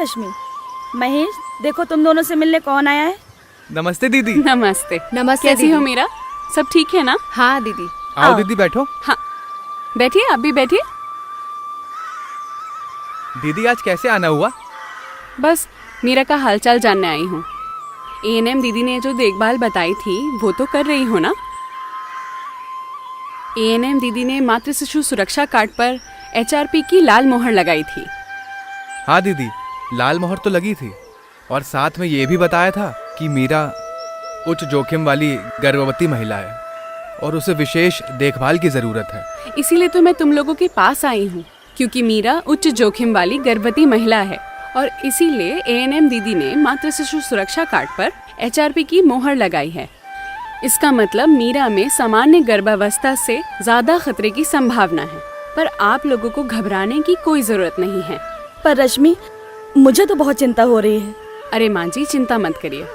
रश्मि, महेश, देखो तुम दोनों से मिलने कौन आया है। नमस्ते दीदी। नमस्ते। नमस्ते। कैसी हो मीरा? सब ठीक है ना? हाँ दीदी। आओ दीदी बैठो। हाँ, बैठिए, आप भी बैठिए। दीदी आज कैसे आना हुआ? बस मीरा का हालचाल जानने आई हूँ। एएनएम दीदी ने जो देखभाल बताई थी वो तो कर रही हो ना? एएनएम दीदी ने मातृ शिशु सुरक्षा कार्ड पर एचआरपी की लाल मोहर लगाई थी। हाँ दीदी, लाल मोहर तो लगी थी और साथ में ये भी बताया था कि मीरा उच्च जोखिम वाली गर्भवती महिला है और उसे विशेष देखभाल की जरूरत है। इसीलिए तो मैं तुम लोगों के पास आई हूँ, क्योंकि मीरा उच्च जोखिम वाली गर्भवती महिला है और इसीलिए एएनएम दीदी ने मातृ शिशु सुरक्षा कार्ड पर एचआरपी की मोहर लगाई है। इसका मतलब मीरा में सामान्य गर्भावस्था से ज्यादा खतरे की संभावना है, पर आप लोगों को घबराने की कोई जरूरत नहीं है। पर रश्मि, मुझे तो बहुत चिंता हो रही है। अरे माँ जी, चिंता मत करिए।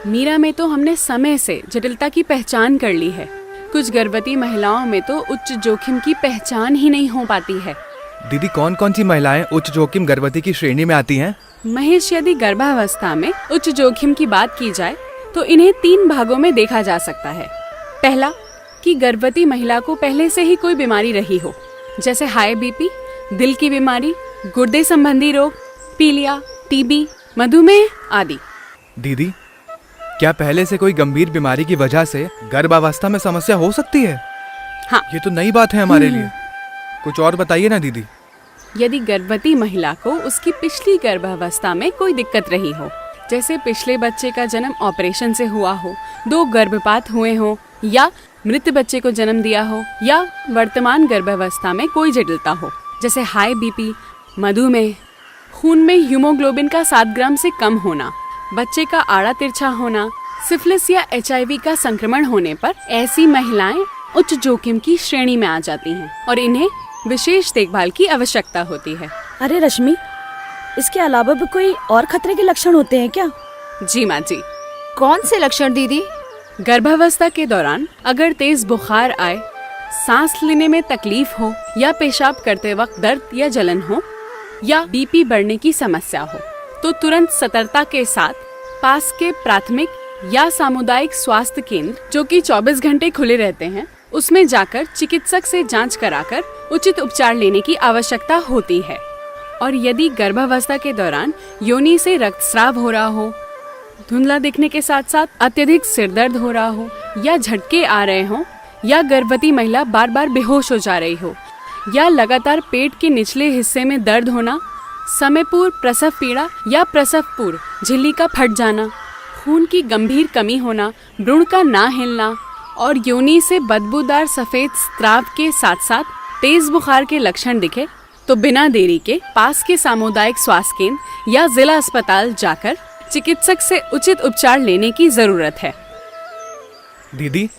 मीरा में तो हमने समय से जटिलता की पहचान कर ली है। कुछ गर्भवती महिलाओं में तो उच्च जोखिम की पहचान ही नहीं हो पाती है। दीदी, कौन कौन सी महिलाएं उच्च जोखिम गर्भवती की श्रेणी में आती हैं? महेश, यदि गर्भावस्था में उच्च जोखिम की बात की जाए तो इन्हें 3 भागों में देखा जा सकता है। पहला, कि गर्भवती महिला को पहले से ही कोई बीमारी रही हो, जैसे हाई बीपी, दिल की बीमारी, गुर्दे संबंधी रोग, पीलिया, टीबी, मधुमेह आदि। दीदी, क्या पहले से कोई गंभीर बीमारी की वजह से गर्भावस्था में समस्या हो सकती है? हाँ। ये तो नई बात है हमारे लिए। कुछ और बताइए ना दीदी। यदि गर्भवती महिला को उसकी पिछली गर्भावस्था में कोई दिक्कत रही हो, जैसे पिछले बच्चे का जन्म ऑपरेशन से हुआ हो, 2 गर्भपात हुए हो, या मृत बच्चे को जन्म दिया हो, या वर्तमान गर्भावस्था में कोई जटिलता हो, जैसे हाई बीपी, मधुमेह, खून में हीमोग्लोबिन का 7 ग्राम से कम होना, बच्चे का आड़ा तिरछा होना, सिफिलिस या एचआईवी का संक्रमण होने पर ऐसी महिलाएं उच्च जोखिम की श्रेणी में आ जाती हैं और इन्हें विशेष देखभाल की आवश्यकता होती है। अरे रश्मि, इसके अलावा भी कोई और खतरे के लक्षण होते हैं क्या? जी माँ जी। कौन से लक्षण दीदी? गर्भावस्था के दौरान अगर तेज बुखार आए, सांस लेने में तकलीफ हो, या पेशाब करते वक्त दर्द या जलन हो, या बीपी बढ़ने की समस्या हो, तो तुरंत सतर्कता के साथ पास के प्राथमिक या सामुदायिक स्वास्थ्य केंद्र, जो कि 24 घंटे खुले रहते हैं, उसमें जाकर चिकित्सक से जांच कराकर उचित उपचार लेने की आवश्यकता होती है। और यदि गर्भावस्था के दौरान योनि से रक्तस्राव हो रहा हो, धुंधला दिखने के साथ साथ अत्यधिक सिरदर्द हो रहा हो, या झटके आ रहे हो, या गर्भवती महिला बार बार बेहोश हो जा रही हो, या लगातार पेट के निचले हिस्से में दर्द होना, समय पूर्व प्रसव पीड़ा या प्रसव पूर्व झिल्ली का फट जाना, खून की गंभीर कमी होना, भ्रूण का ना हिलना और योनि से बदबूदार सफेद स्राव के साथ साथ तेज बुखार के लक्षण दिखे, तो बिना देरी के पास के सामुदायिक स्वास्थ्य केंद्र या जिला अस्पताल जाकर चिकित्सक से उचित उपचार लेने की जरूरत है। दीदी,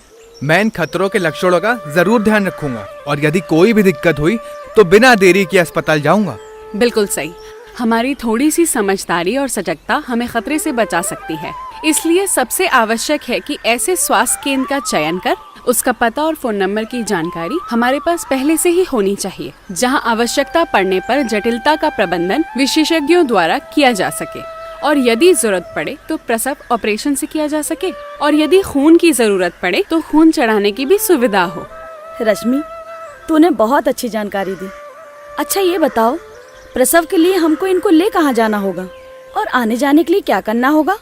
मैं इन खतरों के लक्षणों का जरूर ध्यान रखूंगा और यदि कोई भी दिक्कत हुई तो बिना देरी के अस्पताल जाऊंगा। बिल्कुल सही। हमारी थोड़ी सी समझदारी और सजगता हमें खतरे से बचा सकती है। इसलिए सबसे आवश्यक है कि ऐसे स्वास्थ्य केंद्र का चयन कर उसका पता और फोन नंबर की जानकारी हमारे पास पहले से ही होनी चाहिए, जहां आवश्यकता पड़ने पर जटिलता का प्रबंधन विशेषज्ञों द्वारा किया जा सके और यदि जरूरत पड़े तो प्रसव ऑपरेशन से किया जा सके, और यदि खून की जरूरत पड़े तो खून चढ़ाने की भी सुविधा हो। रश्मि, तूने बहुत अच्छी जानकारी दी। अच्छा ये बताओ, प्रसव के लिए हमको इनको ले कहाँ जाना होगा और आने जाने के लिए क्या करना होगा?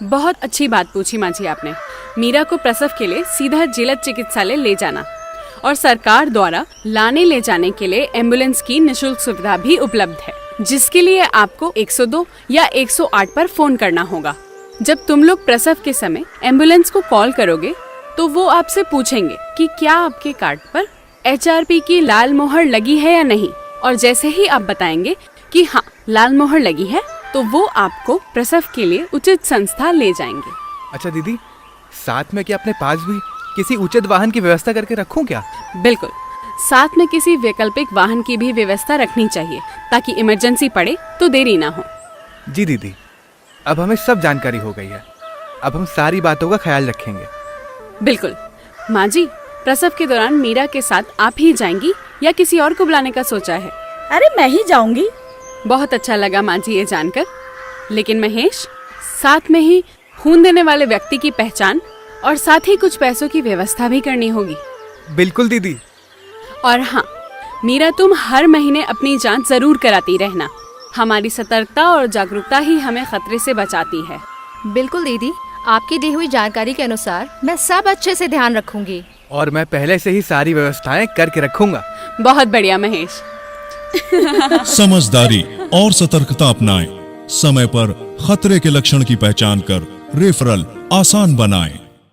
बहुत अच्छी बात पूछी माँ जी आपने। मीरा को प्रसव के लिए सीधा जिला चिकित्सालय ले जाना और सरकार द्वारा लाने ले जाने के लिए एम्बुलेंस की निःशुल्क सुविधा भी उपलब्ध है, जिसके लिए आपको 102 या 108 पर फोन करना होगा। जब तुम लोग प्रसव के समय एम्बुलेंस को कॉल करोगे तो वो आपसे पूछेंगे कि क्या आपके कार्ड पर एचआरपी की लाल मोहर लगी है या नहीं, और जैसे ही आप बताएंगे कि हाँ लाल मोहर लगी है तो वो आपको प्रसव के लिए उचित संस्था ले जाएंगे। अच्छा दीदी, साथ में क्या अपने पास भी किसी उचित वाहन की व्यवस्था करके रखूं क्या? बिल्कुल, साथ में किसी वैकल्पिक वाहन की भी व्यवस्था रखनी चाहिए ताकि इमरजेंसी पड़े तो देरी ना हो। जी दीदी, अब हमें सब जानकारी हो गई है। अब हम सारी बातों का ख्याल रखेंगे। बिल्कुल। माँ जी, प्रसव के दौरान मीरा के साथ आप ही जाएंगी या किसी और को बुलाने का सोचा है? अरे मैं ही जाऊंगी। बहुत अच्छा लगा माँ जी ये जानकर। लेकिन महेश, साथ में ही खून देने वाले व्यक्ति की पहचान और साथ ही कुछ पैसों की व्यवस्था भी करनी होगी। बिल्कुल दीदी। और हाँ मीरा, तुम हर महीने अपनी जांच जरूर कराती रहना। हमारी सतर्कता और जागरूकता ही हमें खतरे से बचाती है। बिल्कुल दीदी, आपकी दी हुई जानकारी के अनुसार मैं सब अच्छे से ध्यान रखूंगी। और मैं पहले से ही सारी व्यवस्थाएं करके रखूंगा। बहुत बढ़िया महेश। समझदारी और सतर्कता अपनाएं। समय पर खतरे के लक्षण की पहचान कर रेफरल आसान बनाएं।